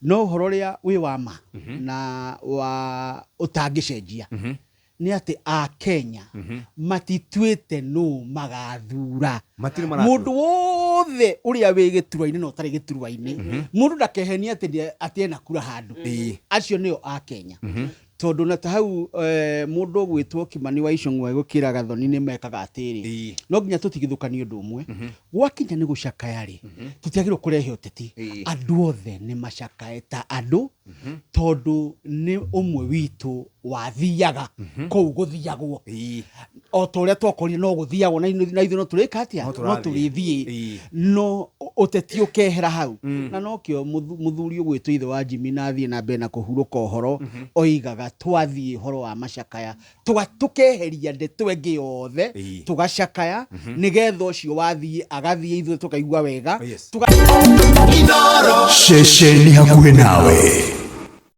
no horo ria wi wama na wa utangicenjia ni ati a Kenya matitwite no magathura mundu wothe uria wi giturwa-ini no tari giturwa-ini mundu ndakehenia ati ena kura handu acio nio a Kenya tondu na ta hau mundu gwitwo Kimani wa Icũng'wa gukira Gathoni ni mekaga atiri no nginya tutigithukanie undu umwe gwakinya ni gucakaya ri tutiagirwo kurehe uteti andu othe ni macakae ta andu tondu ni umwe witu wathiaga kou guthiagwo o toria twakorire no guthiagwo na ithu no turika atia no turithie no uteti ukehera hau na no kio muthuri ugwitwo ithe wa Jimmy na thie na mbere na kuhuruka uhoro oigaga twathie horo wa macakaya tukeheria ndeto enge yothe tugacakaya nigetha ucio wathie agathie ithu tukaigua wega Sheshe ni hakuhe nawe.